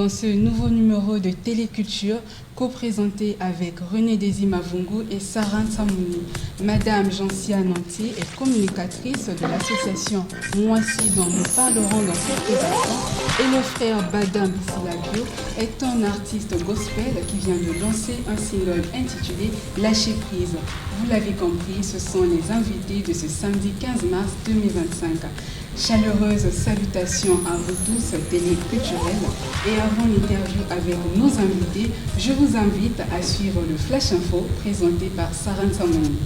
dans ce nouveau numéro de Téléculture, co-présenté avec René Désy Mavungu et Sarah Nsamouni. Madame Jansia Nanti est communicatrice de l'association Moissi dont nous parlerons dans quelques instants, et le frère Badam Silagio est un artiste gospel qui vient de lancer un single intitulé Lâcher prise. Vous l'avez compris, ce sont les invités de ce samedi 15 mars 2025. Chaleureuse salutations à vous tous téléculturels, et avant l'interview avec nos invités, je vous invite à suivre le Flash Info présenté par Sarah Nsamouni.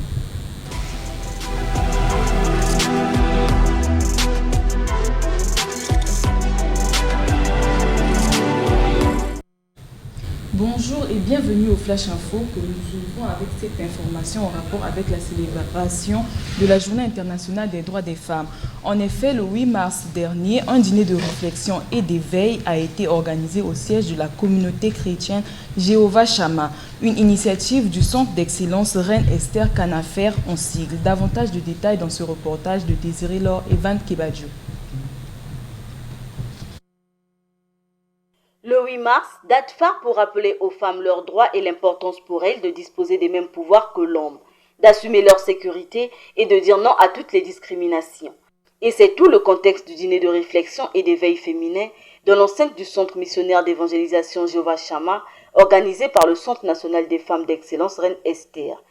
Bonjour et bienvenue au Flash Info que nous ouvrons avec cette information en rapport avec la célébration de la Journée internationale des droits des femmes. En effet, le 8 mars dernier, un dîner de réflexion et d'éveil a été organisé au siège de la communauté chrétienne Jéhovah Shammah, une initiative du Centre d'excellence Reine Esther Canafer en sigle. Davantage de détails dans ce reportage de Désiré Laure et Van Kebadjo. Le 8 mars, date phare pour rappeler aux femmes leurs droits et l'importance pour elles de disposer des mêmes pouvoirs que l'homme, d'assumer leur sécurité et de dire non à toutes les discriminations. Et c'est tout le contexte du dîner de réflexion et d'éveil féminin dans l'enceinte du Centre missionnaire d'évangélisation Jéhovah Shammah, organisé par le Centre national des femmes d'excellence Reine Esther.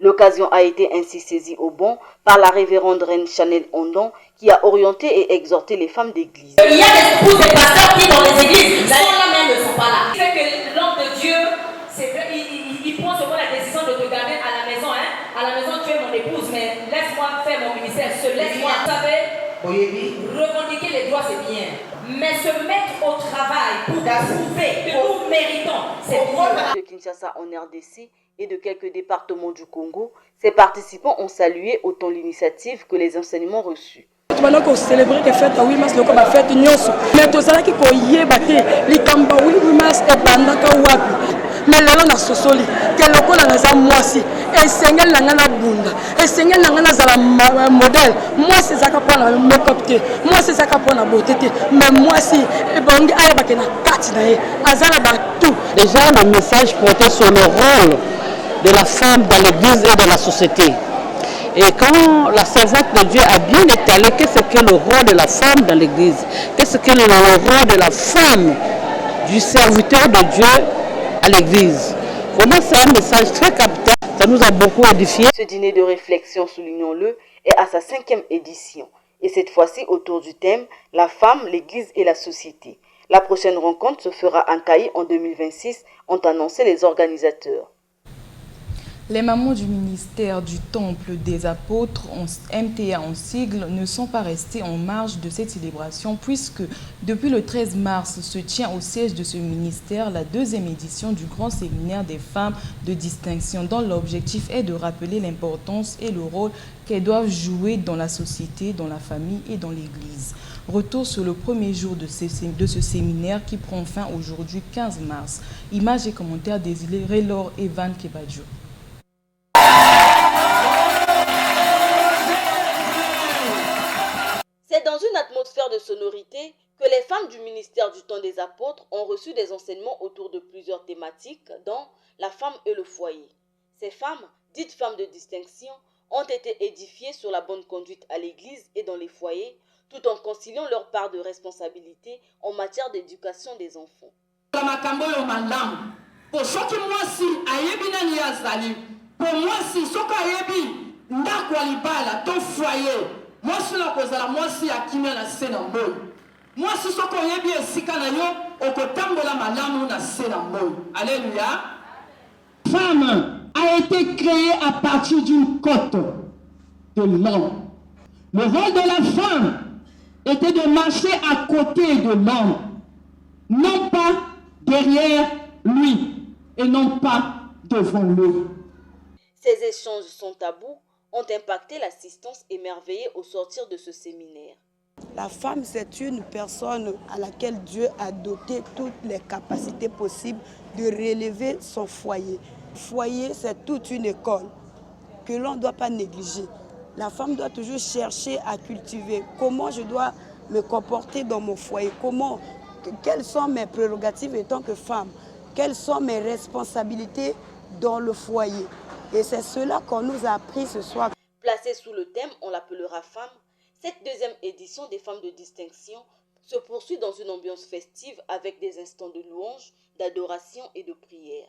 L'occasion a été ainsi saisie au bon par la révérende Reine Chanel Ondon, qui a orienté et exhorté les femmes d'église. Il y a des épouses des pasteurs qui dans les églises, là même ne sont pas là. C'est que l'homme de Dieu, c'est vrai, il prend seulement la décision de te garder à la maison. À la maison, tu es mon épouse, mais laisse-moi faire mon ministère. Laisse-moi, vous savez, revendiquer les droits, c'est bien. Mais se mettre au travail pour prouver que nous méritons, c'est bien. De Kinshasa en RDC et de quelques départements du Congo, ces participants ont salué autant l'initiative que les enseignements reçus. Maintenant qu'on célèbre que fête à 8 mars, comme la fête nyonso. Mais tout ça qui koye baté, les kamba 8 mars et bandaka wapi. Mais là on a sosoli, que le ko na za mwasi, et sengel na ngana bunda, et sengel na ngana za la modèle. Moi c'est ça pour la make-up té, moi c'est ça pour la beauté té. Mais moi si et bangi ay bakena kati na ye, azala ba tout. Déjà le message portait sur le rôle de la femme dans l'église et dans la société. Et quand la servante de Dieu a bien étalé qu'est-ce que le rôle de la femme dans l'église, qu'est-ce que le rôle de la femme, du serviteur de Dieu à l'église. Vraiment, c'est un message très capital, ça nous a beaucoup édifié. Ce dîner de réflexion, soulignons-le, est à sa 5e édition. Et cette fois-ci autour du thème « La femme, l'église et la société ». La prochaine rencontre se fera à Nkaï en 2026, ont annoncé les organisateurs. Les mamans du ministère du Temple des Apôtres, MTA en sigle, ne sont pas restées en marge de cette célébration puisque depuis le 13 mars se tient au siège de ce ministère la 2e édition du grand séminaire des femmes de distinction dont l'objectif est de rappeler l'importance et le rôle qu'elles doivent jouer dans la société, dans la famille et dans l'Église. Retour sur le premier jour de ce séminaire qui prend fin aujourd'hui 15 mars. Images et commentaires Désiré Laure et Van Kebadjo. C'est dans une atmosphère de sonorité que les femmes du ministère du Temps des Apôtres ont reçu des enseignements autour de plusieurs thématiques, dont la femme et le foyer. Ces femmes, dites femmes de distinction, ont été édifiées sur la bonne conduite à l'église et dans les foyers, tout en conciliant leur part de responsabilité en matière d'éducation des enfants. Pour moi, si ce que ton foyer, moi si la cause la moi si à qui la sénambo, moi si ce qu'on est bien si canayo, au kotambola malamu na sénambo. Alléluia. Femme a été créée à partir d'une côte de l'homme. Le rôle de la femme était de marcher à côté de l'homme, non pas derrière lui et non pas devant lui. Ces échanges sans tabou ont impacté l'assistance émerveillée au sortir de ce séminaire. La femme, c'est une personne à laquelle Dieu a doté toutes les capacités possibles de relever son foyer. Foyer, c'est toute une école que l'on ne doit pas négliger. La femme doit toujours chercher à cultiver comment je dois me comporter dans mon foyer, comment quelles sont mes prérogatives en tant que femme, quelles sont mes responsabilités dans le foyer. Et c'est cela qu'on nous a appris ce soir. Placée sous le thème « On l'appellera femme », cette deuxième édition des femmes de distinction se poursuit dans une ambiance festive avec des instants de louange, d'adoration et de prière.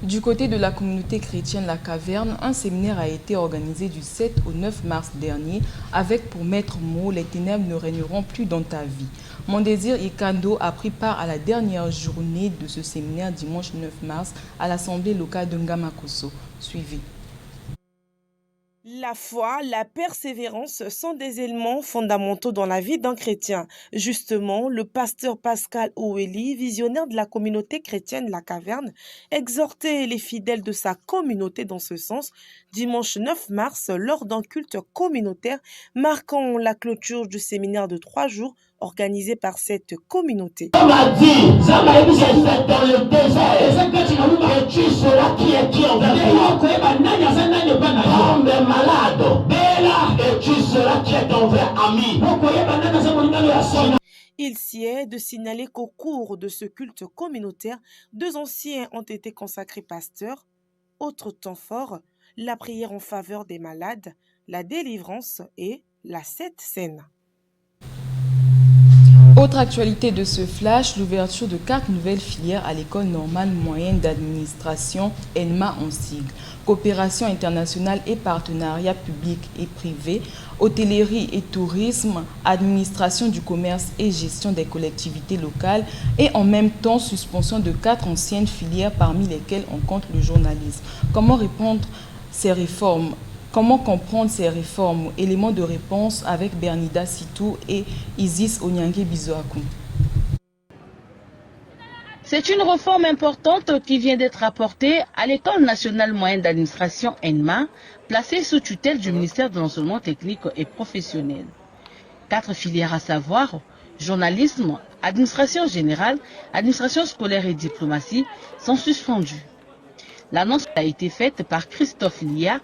Du côté de la communauté chrétienne La Caverne, un séminaire a été organisé du 7 au 9 mars dernier avec pour maître mot « Les ténèbres ne régneront plus dans ta vie ». Mon désir Ikando a pris part à la dernière journée de ce séminaire dimanche 9 mars à l'Assemblée locale de Ngamakoso. Suivez. La foi, la persévérance sont des éléments fondamentaux dans la vie d'un chrétien. Justement, le pasteur Pascal Oueli, visionnaire de la communauté chrétienne La Caverne, exhortait les fidèles de sa communauté dans ce sens dimanche 9 mars lors d'un culte communautaire marquant la clôture du séminaire de 3 jours organisé par cette communauté. On m'a dit, ça m'a dit, c'est dans le désert. Et tu seras qui est qui envers toi. Tombe malade. Et tu seras qui est envers ami. Il s'y est de signaler qu'au cours de ce culte communautaire, 2 anciens ont été consacrés pasteurs. Autre temps fort, la prière en faveur des malades, la délivrance et la Sainte Seine. Autre actualité de ce flash, l'ouverture de 4 nouvelles filières à l'école normale moyenne d'administration ENMA en sigle. Coopération internationale et partenariat public et privé, hôtellerie et tourisme, administration du commerce et gestion des collectivités locales et en même temps suspension de 4 anciennes filières parmi lesquelles on compte le journalisme. Comment répondre ces réformes? Comment comprendre ces réformes? Éléments de réponse avec Bernida Sitou et Isis Onyangue Bizoakou. C'est une réforme importante qui vient d'être apportée à l'École nationale moyenne d'administration ENMA, placée sous tutelle du ministère de l'enseignement technique et professionnel. 4 filières à savoir journalisme, administration générale, administration scolaire et diplomatie sont suspendues. L'annonce a été faite par Christophe Lia,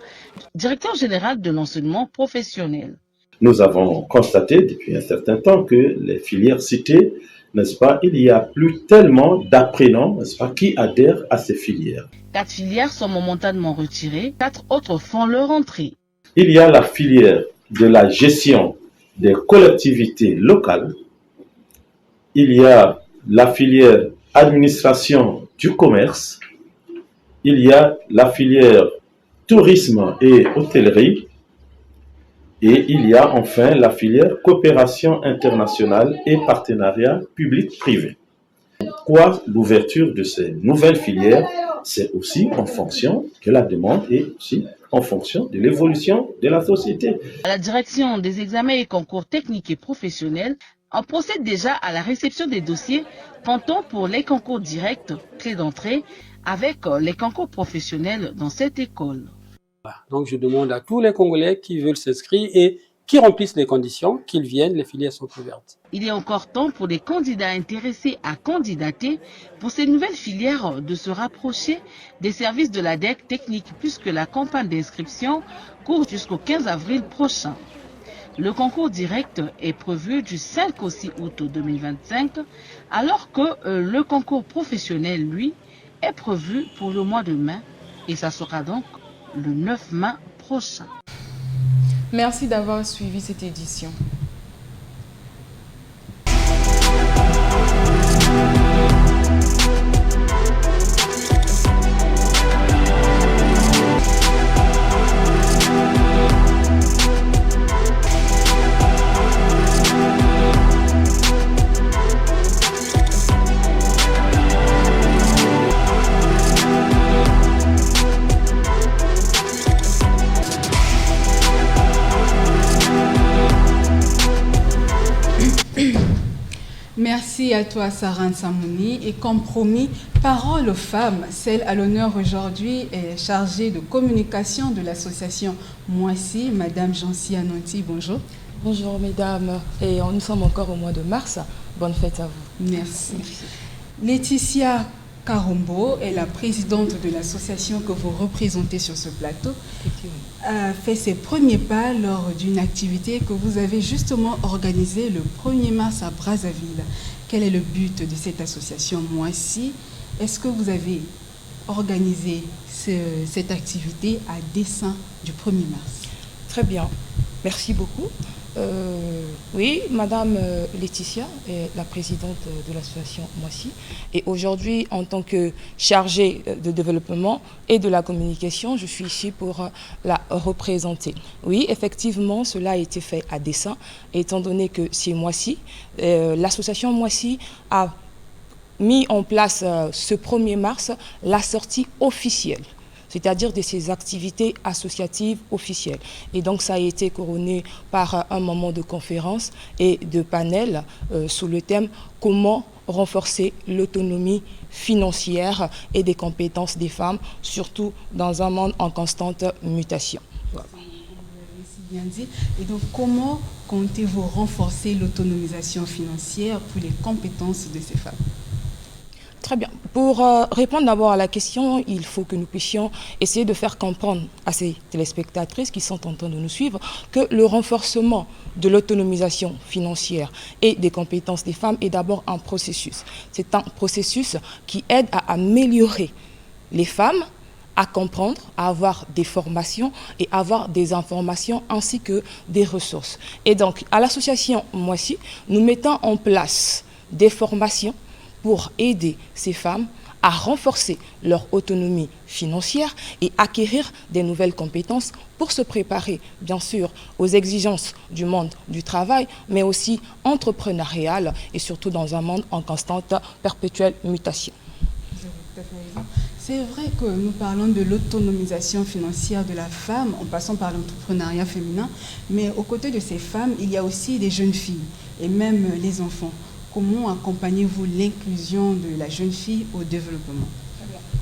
directeur général de l'enseignement professionnel. Nous avons constaté depuis un certain temps que les filières citées, n'est-ce pas, il n'y a plus tellement d'apprenants, n'est-ce pas, qui adhèrent à ces filières. 4 filières sont momentanément retirées, 4 autres font leur entrée. Il y a la filière de la gestion des collectivités locales, il y a la filière administration du commerce, il y a la filière tourisme et hôtellerie et il y a enfin la filière coopération internationale et partenariat public-privé. Pourquoi l'ouverture de ces nouvelles filières? C'est aussi en fonction de la demande et aussi en fonction de l'évolution de la société. À la direction des examens et concours techniques et professionnels, on procède déjà à la réception des dossiers, comptant pour les concours directs, clés d'entrée, avec les concours professionnels dans cette école. Donc je demande à tous les Congolais qui veulent s'inscrire et qui remplissent les conditions, qu'ils viennent, les filières sont ouvertes. Il est encore temps pour les candidats intéressés à candidater pour ces nouvelles filières de se rapprocher des services de la DEC technique puisque la campagne d'inscription court jusqu'au 15 avril prochain. Le concours direct est prévu du 5 au 6 août 2025 alors que le concours professionnel, lui, est prévu pour le mois de mai et ça sera donc le 9 mai prochain. Merci d'avoir suivi cette édition. Merci à toi, Sarah Nsamouni. Et comme promis, parole aux femmes, celle à l'honneur aujourd'hui est chargée de communication de l'association Moissy, Madame Jancy Ananti. Bonjour. Bonjour mesdames, et nous sommes encore au mois de mars. Bonne fête à vous. Merci. Laetitia Karombo est la présidente de l'association que vous représentez sur ce plateau. A fait ses premiers pas lors d'une activité que vous avez justement organisée le 1er mars à Brazzaville. quel est le but de cette association Moissy? Est-ce que vous avez organisé cette activité à dessein du 1er mars? Très bien, merci beaucoup. Oui, Madame Laetitia est la présidente de l'association Moissy et aujourd'hui, en tant que chargée de développement et de la communication, je suis ici pour la représenter. Oui, effectivement, cela a été fait à dessein, étant donné que c'est Moissy. L'association Moissy a mis en place ce 1er mars la sortie officielle, c'est-à-dire de ces activités associatives officielles. Et donc ça a été couronné par un moment de conférence et de panel sous le thème « Comment renforcer l'autonomie financière et des compétences des femmes, surtout dans un monde en constante mutation ». Voilà. Bien dit. Et donc comment comptez-vous renforcer l'autonomisation financière pour les compétences de ces femmes? Très bien. Pour répondre d'abord à la question, il faut que nous puissions essayer de faire comprendre à ces téléspectatrices qui sont en train de nous suivre que le renforcement de l'autonomisation financière et des compétences des femmes est d'abord un processus. C'est un processus qui aide à améliorer les femmes, à comprendre, à avoir des formations et avoir des informations ainsi que des ressources. Et donc, à l'association Moissy, nous mettons en place des formations pour aider ces femmes à renforcer leur autonomie financière et acquérir des nouvelles compétences pour se préparer, bien sûr, aux exigences du monde du travail, mais aussi entrepreneuriales et surtout dans un monde en constante, perpétuelle mutation. C'est vrai que nous parlons de l'autonomisation financière de la femme en passant par l'entrepreneuriat féminin, mais aux côtés de ces femmes, il y a aussi des jeunes filles et même les enfants. Comment accompagnez-vous l'inclusion de la jeune fille au développement?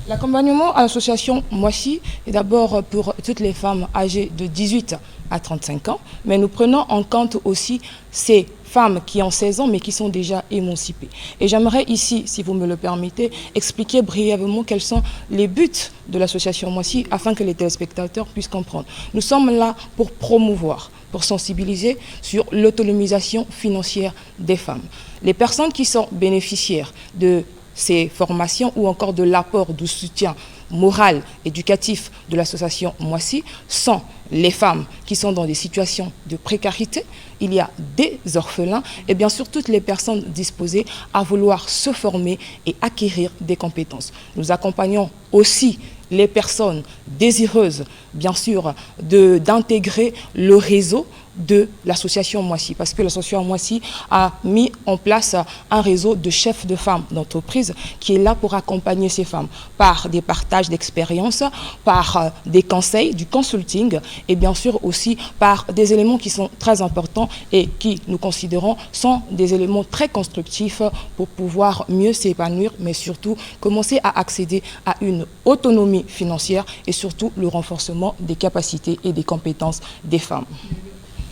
L'accompagnement à l'association Moissy est d'abord pour toutes les femmes âgées de 18 à 35 ans, mais nous prenons en compte aussi ces femmes qui ont 16 ans mais qui sont déjà émancipées. Et j'aimerais ici, si vous me le permettez, expliquer brièvement quels sont les buts de l'association Moissy afin que les téléspectateurs puissent comprendre. Nous sommes là pour promouvoir, pour sensibiliser sur l'autonomisation financière des femmes. Les personnes qui sont bénéficiaires de ces formations ou encore de l'apport du soutien moral, éducatif de l'association Moissy sont les femmes qui sont dans des situations de précarité, il y a des orphelins et bien sûr toutes les personnes disposées à vouloir se former et acquérir des compétences. Nous accompagnons aussi les personnes désireuses, bien sûr, d'intégrer le réseau de l'association Moissy, parce que l'association Moissy a mis en place un réseau de chefs de femmes d'entreprise qui est là pour accompagner ces femmes par des partages d'expériences, par des conseils, du consulting et bien sûr aussi par des éléments qui sont très importants et qui, nous considérons, sont des éléments très constructifs pour pouvoir mieux s'épanouir, mais surtout commencer à accéder à une autonomie financière et surtout le renforcement des capacités et des compétences des femmes.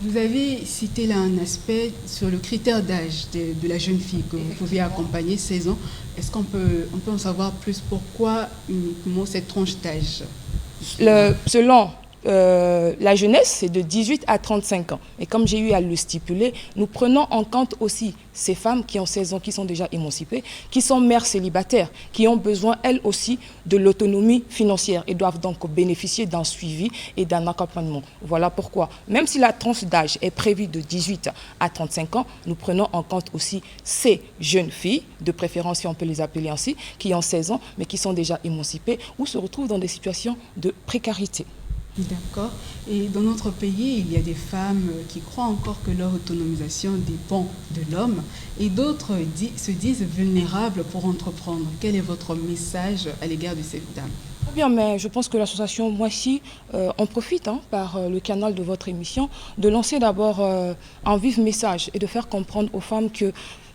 Vous avez cité là un aspect sur le critère d'âge de la jeune fille que vous pouvez accompagner, 16 ans. Est-ce qu'on peut en savoir plus? Pourquoi uniquement cette tranche d'âge? Selon la jeunesse, c'est de 18 à 35 ans. Et comme j'ai eu à le stipuler, nous prenons en compte aussi ces femmes qui ont 16 ans, qui sont déjà émancipées, qui sont mères célibataires, qui ont besoin, elles aussi, de l'autonomie financière et doivent donc bénéficier d'un suivi et d'un accompagnement. Voilà pourquoi, même si la tranche d'âge est prévue de 18 à 35 ans, nous prenons en compte aussi ces jeunes filles, de préférence si on peut les appeler ainsi, qui ont 16 ans, mais qui sont déjà émancipées ou se retrouvent dans des situations de précarité. D'accord. Et dans notre pays, il y a des femmes qui croient encore que leur autonomisation dépend de l'homme et d'autres se disent vulnérables pour entreprendre. Quel est votre message à l'égard de ces dames? Bien, mais je pense que l'association Moissy en profite par le canal de votre émission de lancer d'abord un vif message et de faire comprendre aux femmes que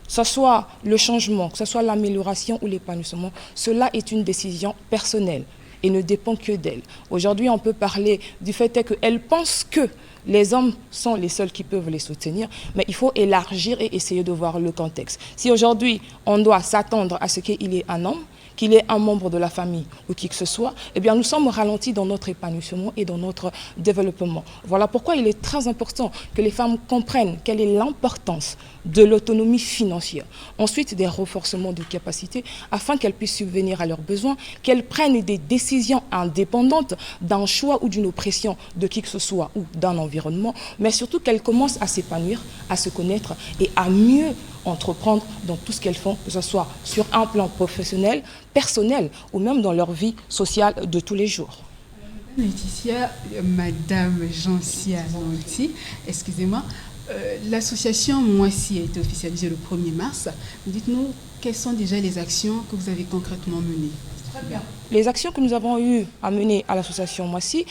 ce soit le changement, que ce soit l'amélioration ou l'épanouissement, cela est une décision personnelle et ne dépend que d'elle. Aujourd'hui, on peut parler du fait qu'elle pense que les hommes sont les seuls qui peuvent les soutenir, mais il faut élargir et essayer de voir le contexte. Si aujourd'hui, on doit s'attendre à ce qu'il y ait un homme qu'il est un membre de la famille ou qui que ce soit, eh bien nous sommes ralentis dans notre épanouissement et dans notre développement. Voilà pourquoi il est très important que les femmes comprennent quelle est l'importance de l'autonomie financière. Ensuite, des renforcements de capacités afin qu'elles puissent subvenir à leurs besoins, qu'elles prennent des décisions indépendantes d'un choix ou d'une oppression de qui que ce soit ou d'un environnement, mais surtout qu'elles commencent à s'épanouir, à se connaître et à mieux entreprendre dans tout ce qu'elles font, que ce soit sur un plan professionnel, personnel ou même dans leur vie sociale de tous les jours. Laetitia, Madame Jansia Nanti, excusez-moi, l'association Moissy a été officialisée le 1er mars. Dites-nous, quelles sont déjà les actions que vous avez concrètement menées? Très bien. Les actions que nous avons eu à mener à l'association Moissy,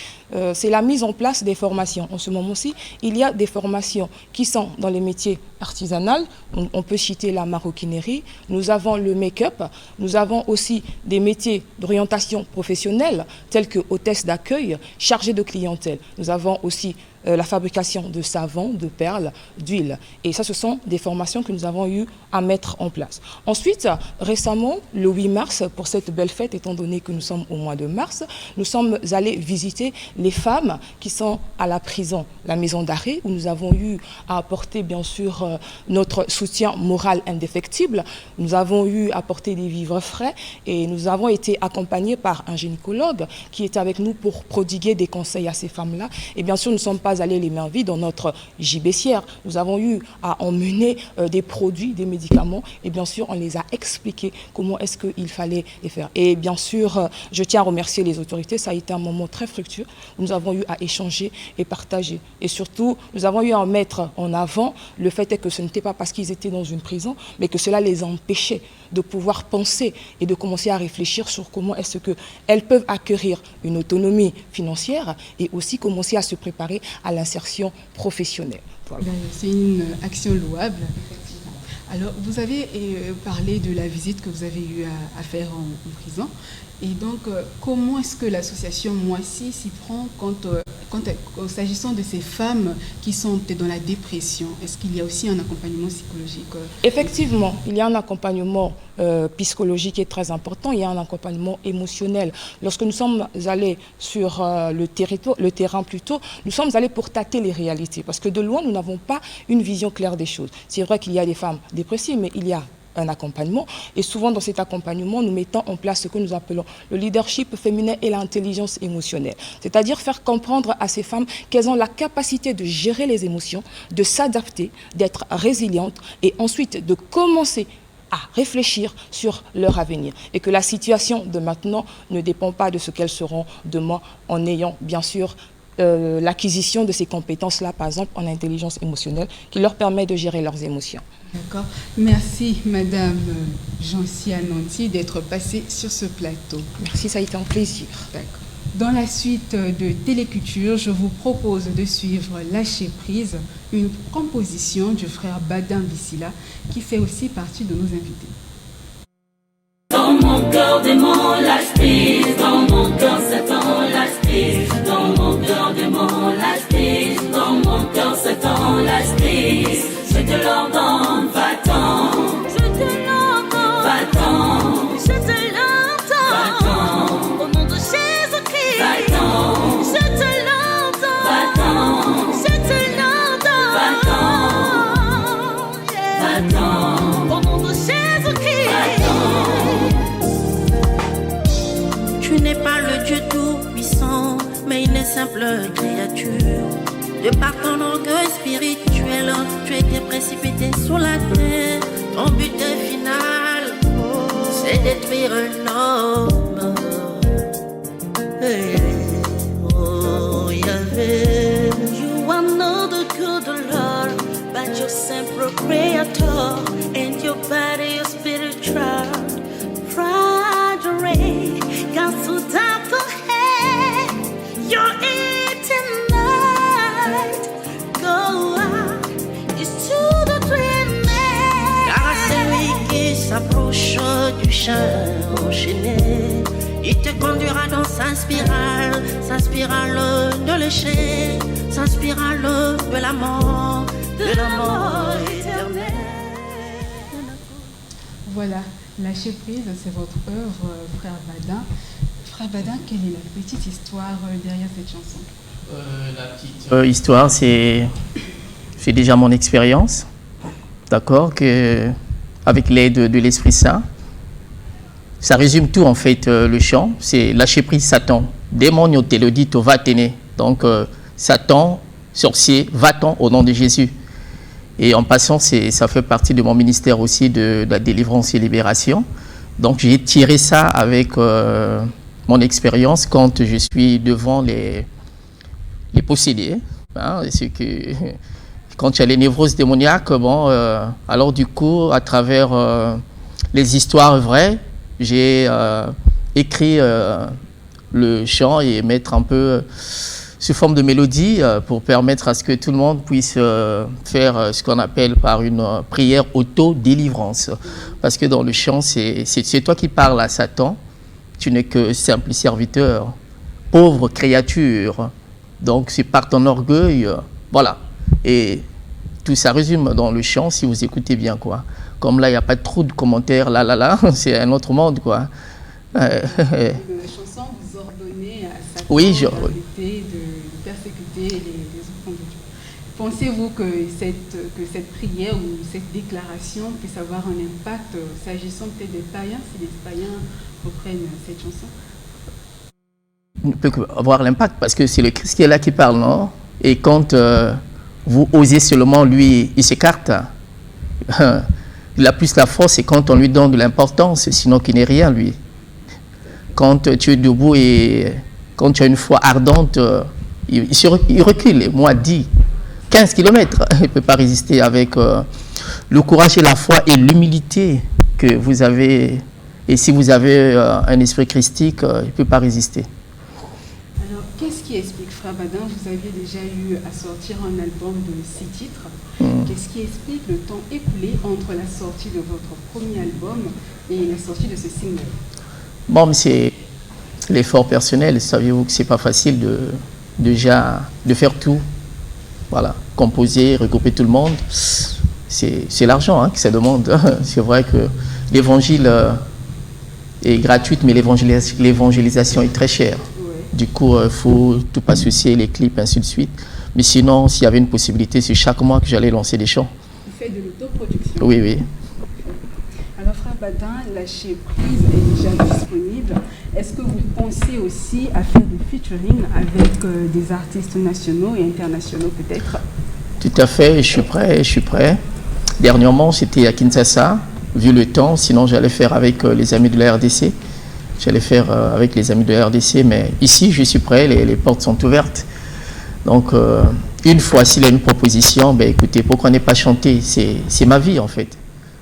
c'est la mise en place des formations. En ce moment-ci, il y a des formations qui sont dans les métiers artisanaux. On peut citer la maroquinerie, nous avons le make-up, nous avons aussi des métiers d'orientation professionnelle tels que hôtesse d'accueil, chargée de clientèle. Nous avons aussi la fabrication de savon, de perles, d'huile. Et ça, ce sont des formations que nous avons eu à mettre en place. Ensuite, récemment, le 8 mars, pour cette belle fête, étant donné que nous sommes au mois de mars, nous sommes allés visiter les femmes qui sont à la prison, la maison d'arrêt, où nous avons eu à apporter, bien sûr, notre soutien moral indéfectible. Nous avons eu à apporter des vivres frais et nous avons été accompagnés par un gynécologue qui était avec nous pour prodiguer des conseils à ces femmes-là. Et bien sûr, nous ne sommes pas allés les mains vides dans notre gibecière. Nous avons eu à emmener des produits, des médicaments et bien sûr, on les a expliqué comment est-ce qu'il fallait les faire. Et bien sûr, je tiens à remercier les autorités. Ça a été un moment très fructueux où nous avons eu à échanger et partager. Et surtout, nous avons eu à mettre en avant le fait que ce n'était pas parce qu'ils étaient dans une prison, mais que cela les empêchait de pouvoir penser et de commencer à réfléchir sur comment est-ce qu'elles peuvent acquérir une autonomie financière et aussi commencer à se préparer à l'insertion professionnelle. Voilà. C'est une action louable. Alors, vous avez parlé de la visite que vous avez eu à faire en prison. Et donc, comment est-ce que l'association Moissy s'y prend s'agissant de ces femmes qui sont peut-être dans la dépression? Est-ce qu'il y a aussi un accompagnement psychologique? Effectivement, il y a un accompagnement psychologique qui est très important. Il y a un accompagnement émotionnel. Lorsque nous sommes allés sur le terrain plutôt, nous sommes allés pour tâter les réalités. Parce que de loin, nous n'avons pas une vision claire des choses. C'est vrai qu'il y a des femmes dépressives, mais il y a un accompagnement et souvent dans cet accompagnement nous mettons en place ce que nous appelons le leadership féminin et l'intelligence émotionnelle, c'est-à-dire faire comprendre à ces femmes qu'elles ont la capacité de gérer les émotions, de s'adapter, d'être résilientes et ensuite de commencer à réfléchir sur leur avenir et que la situation de maintenant ne dépend pas de ce qu'elles seront demain en ayant bien sûr l'acquisition de ces compétences-là, par exemple en intelligence émotionnelle, qui leur permet de gérer leurs émotions. D'accord. Merci, Madame Jansia Nanti, d'être passée sur ce plateau. Merci, ça a été un plaisir. D'accord. Dans la suite de Téléculture, je vous propose de suivre Lâcher prise, une composition du frère Badin Bissila, qui fait aussi partie de nos invités. Dans mon cœur, démon, lâche prise. Dans mon cœur, Satan, lâche prise. Dans mon cœur, démon, lâche prise. Dans mon cœur, Satan, lâche prise. Je te l'ordonne, va-t'en. Je te l'ordonne, va-t'en. Je te l'ordonne, va-t'en. Au nom de Jésus-Christ, va-t'en. Je te l'ordonne, va-t'en. Je te l'ordonne, va-t'en. Va-t'en. Au nom de Jésus-Christ, va-t'en. Tu n'es pas le Dieu tout-puissant, mais une simple créature. De par ton orgueil spirituel, tu étais précipité sur la terre. Ton but final, c'est détruire l'homme. Hey, oh, Yahweh. You are not the good Lord, but your simple creator, and your body is spiritual. Fragile, car sous ta head, you're eating. Car celui qui s'approche du chien enchaîné, il te conduira dans sa spirale de l'échec, sa spirale de la mort éternelle. Voilà, Lâcher prise, c'est votre œuvre, Frère Badin. Frère Badin, quelle est la petite histoire derrière cette chanson? La petite histoire, c'est déjà mon expérience, d'accord, que avec l'aide de l'Esprit Saint. Ça résume tout en fait, le chant, c'est lâcher prise Satan. Démon yotelodito va tenir. Donc Satan, sorcier, va-t'en au nom de Jésus. Et en passant, ça fait partie de mon ministère aussi de la délivrance et libération. Donc j'ai tiré ça avec mon expérience quand je suis devant les possédés. Hein, quand il y a les névroses démoniaques, bon, alors du coup, à travers les histoires vraies, j'ai écrit le chant et mettre un peu sous forme de mélodie pour permettre à ce que tout le monde puisse faire ce qu'on appelle par une prière auto-délivrance. Parce que dans le chant, c'est toi qui parles à Satan, tu n'es que simple serviteur, pauvre créature. Donc c'est par ton orgueil, voilà. Et tout ça résume dans le chant si vous écoutez bien, quoi. Comme là, il n'y a pas trop de commentaires, là, c'est un autre monde, quoi. Dans la chanson, vous ordonnez à Satan oui, de persécuter les enfants de Dieu. Pensez-vous que cette prière ou cette déclaration puisse avoir un impact s'agissant peut-être des païens, si les païens reprennent cette chanson? Il peut avoir l'impact parce que c'est le Christ qui est là qui parle, non? Et quand vous osez seulement, lui, il s'écarte. Il a plus la force et quand on lui donne de l'importance, sinon qu'il n'est rien, lui. Quand tu es debout et quand tu as une foi ardente, il recule. Moi, 15 km, il ne peut pas résister avec le courage et la foi et l'humilité que vous avez. Et si vous avez un esprit christique, il ne peut pas résister. Alors, qu'est-ce qui explique, Frère Badin, vous aviez déjà eu à sortir un album de 6 titres. Qu'est-ce qui explique le temps écoulé entre la sortie de votre premier album et la sortie de ce single? Bon, mais c'est l'effort personnel. Saviez-vous que c'est pas facile de faire tout? Voilà, composer, regrouper tout le monde. C'est l'argent hein, que ça demande. C'est vrai que l'évangile est gratuit, mais l'évangélisation est très chère. Du coup, il faut tout associer, les clips, ainsi de suite. Mais sinon, s'il y avait une possibilité, c'est chaque mois que j'allais lancer des chants. Vous faites de l'autoproduction? Oui, oui. Alors, Frère Badin, Lâcher prise est déjà disponible. Est-ce que vous pensez aussi à faire des featuring avec des artistes nationaux et internationaux peut-être? Tout à fait, je suis prêt. Dernièrement, c'était à Kinshasa, vu le temps. Sinon, j'allais faire avec les amis de la RDC. J'allais faire avec les amis de la RDC, mais ici, je suis prêt, les portes sont ouvertes. Donc, une fois, s'il y a une proposition, ben, écoutez, pourquoi ne pas chanter? C'est ma vie, en fait.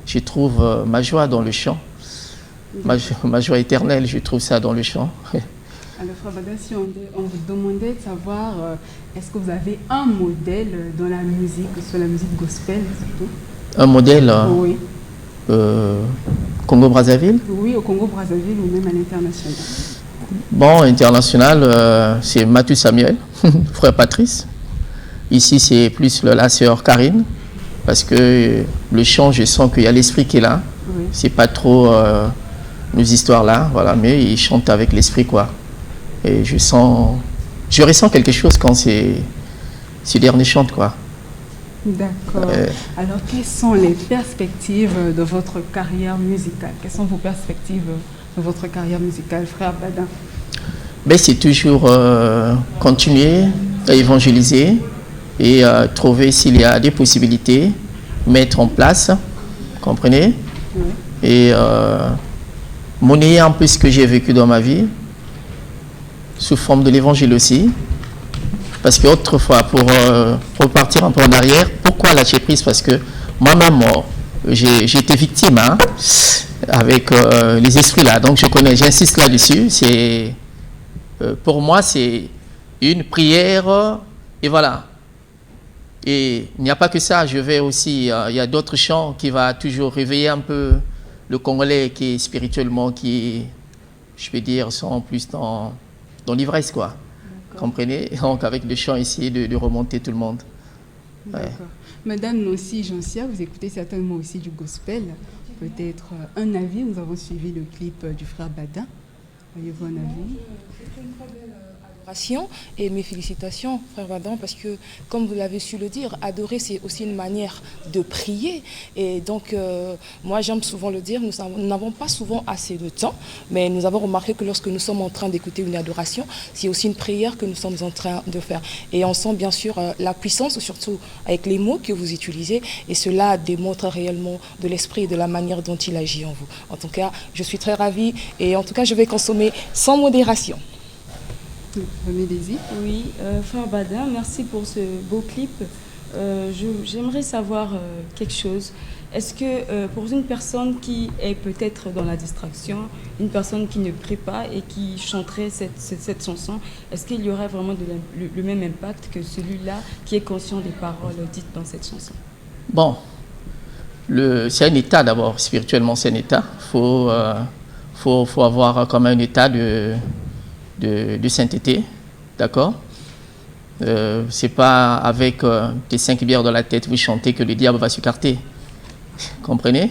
Je trouve ma joie dans le chant. Ma joie éternelle, je trouve ça dans le chant. Alors, Frère Badin, si on vous demandait de savoir, est-ce que vous avez un modèle dans la musique, sur la musique gospel surtout? Un modèle oui. Congo-Brazzaville? Oui, au Congo-Brazzaville ou même à l'international. Bon, international, c'est Mathieu Samuel, frère Patrice. Ici, c'est plus la sœur Karine, parce que le chant, je sens qu'il y a l'esprit qui est là. Oui. C'est pas trop nos histoires-là, voilà, mais il chante avec l'esprit, quoi. Et je ressens quelque chose quand ces derniers chantent, quoi. D'accord. Alors, quelles sont les perspectives de votre carrière musicale? Quelles sont vos perspectives de votre carrière musicale, Frère Badin? Ben, c'est toujours continuer à évangéliser et trouver s'il y a des possibilités, mettre en place, comprenez? Oui. Et monnayer un peu ce que j'ai vécu dans ma vie, sous forme de l'évangile aussi. Parce qu'autrefois, pour repartir un peu en arrière, pourquoi lâcher prise? Parce que moi-même, j'ai été victime hein, avec les esprits là. Donc j'insiste là-dessus. Pour moi, c'est une prière et voilà. Et il n'y a pas que ça, je vais aussi, il y a d'autres chants qui vont toujours réveiller un peu le Congolais qui est spirituellement, qui, je vais dire, sont plus dans l'ivresse, quoi. Comprenez? Donc, avec le chant, essayer de remonter tout le monde. D'accord. Ouais. Madame Nancy Jansia, vous écoutez certainement aussi du gospel. peut-être un avis. Nous avons suivi le clip du frère Badin. Voyez-vous un avis? C'est une très belle adoration et mes félicitations, frère Badin, parce que, comme vous l'avez su le dire, adorer, c'est aussi une manière de prier. Et donc, moi, j'aime souvent le dire, nous n'avons pas souvent assez de temps, mais nous avons remarqué que lorsque nous sommes en train d'écouter une adoration, c'est aussi une prière que nous sommes en train de faire. Et on sent bien sûr la puissance, surtout avec les mots que vous utilisez, et cela démontre réellement de l'esprit et de la manière dont il agit en vous. En tout cas, je suis très ravie et en tout cas, je vais consommer sans modération. Oui, frère Badin, merci pour ce beau clip. J'aimerais savoir quelque chose. Est-ce que pour une personne qui est peut-être dans la distraction, une personne qui ne prie pas et qui chanterait cette chanson, est-ce qu'il y aurait vraiment le même impact que celui-là qui est conscient des paroles dites dans cette chanson? Bon, c'est un état d'abord, spirituellement c'est un état. Faut avoir quand même un état de sainteté, d'accord? C'est pas avec des 5 bières dans la tête vous chantez que le diable va s'écarter. Comprenez?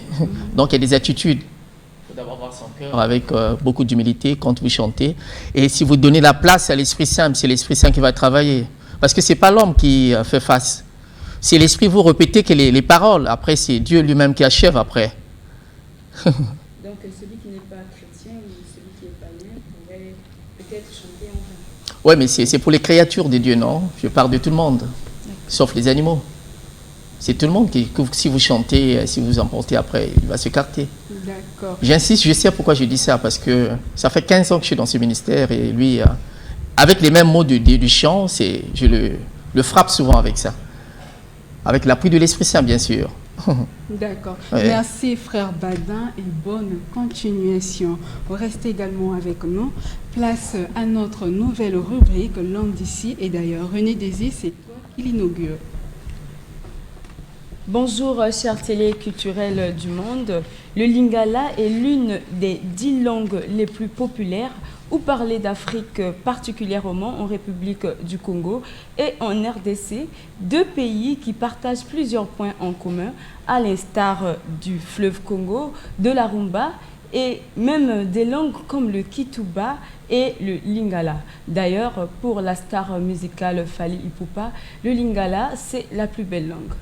Donc il y a des attitudes. Il faut d'abord avoir son cœur avec beaucoup d'humilité quand vous chantez. Et si vous donnez la place à l'Esprit Saint, c'est l'Esprit Saint qui va travailler. Parce que c'est pas l'homme qui fait face. C'est l'Esprit, vous répétez que les paroles. Après, c'est Dieu lui-même qui achève après. Donc celui qui n'est pas chrétien ou celui qui est païen pourrait peut-être chanter en vain. Oui, mais c'est pour les créatures de Dieu, non? Je parle de tout le monde, sauf les animaux. C'est tout le monde que si vous chantez, si vous emportez après, il va s'écarter. D'accord. J'insiste, je sais pourquoi je dis ça, parce que ça fait 15 ans que je suis dans ce ministère et lui, avec les mêmes mots du chant, je le frappe souvent avec ça. Avec l'appui de l'Esprit Saint, bien sûr. D'accord. Ouais. Merci frère Badin et bonne continuation. Restez également avec nous. Place à notre nouvelle rubrique, L'homme d'ici. Et d'ailleurs, René Désir, c'est toi qui l'inaugure. Bonjour chers téléculturels du monde. Le lingala est l'une des 10 langues les plus populaires ou parlées d'Afrique, particulièrement en République du Congo et en RDC, 2 pays qui partagent plusieurs points en commun, à l'instar du fleuve Congo, de la rumba et même des langues comme le Kituba et le lingala. D'ailleurs, pour la star musicale Fally Ipupa, le lingala, c'est la plus belle langue.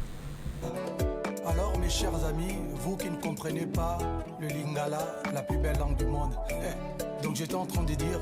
Alors mes chers amis, vous qui ne comprenez pas le lingala, la plus belle langue du monde, donc j'étais en train de dire...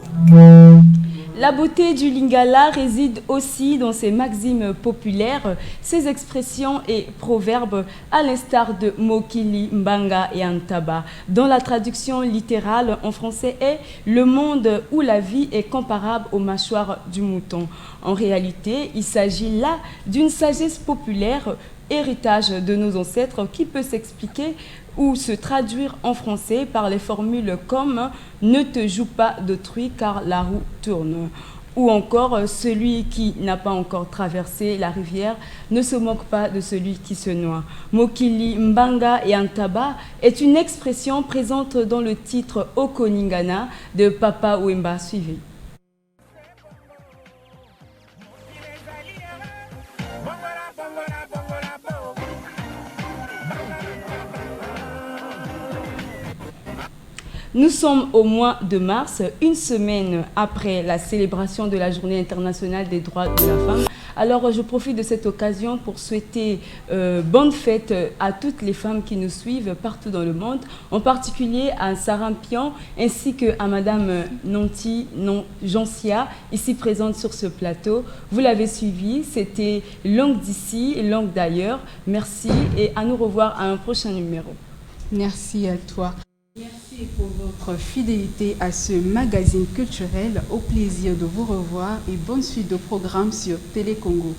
La beauté du lingala réside aussi dans ses maximes populaires, ses expressions et proverbes, à l'instar de Mokili, Mbanga et Antaba, dont la traduction littérale en français est « le monde où la vie est comparable aux mâchoires du mouton ». En réalité, il s'agit là d'une sagesse populaire, héritage de nos ancêtres qui peut s'expliquer ou se traduire en français par les formules comme « ne te joue pas d'autrui car la roue tourne » ou encore « celui qui n'a pas encore traversé la rivière ne se moque pas de celui qui se noie ». Mokili, Mbanga et Antaba est une expression présente dans le titre Okoningana de Papa Wemba suivi. Nous sommes au mois de mars, une semaine après la célébration de la Journée internationale des droits de la femme. Alors, je profite de cette occasion pour souhaiter bonne fête à toutes les femmes qui nous suivent partout dans le monde, en particulier à Sarah Pion ainsi qu'à Madame Nanti Jansia, ici présente sur ce plateau. Vous l'avez suivi, c'était Langue d'ici, Langue d'ailleurs. Merci et à nous revoir à un prochain numéro. Merci à toi. Merci pour votre fidélité à ce magazine culturel. Au plaisir de vous revoir et bonne suite de programmes sur Télé Congo.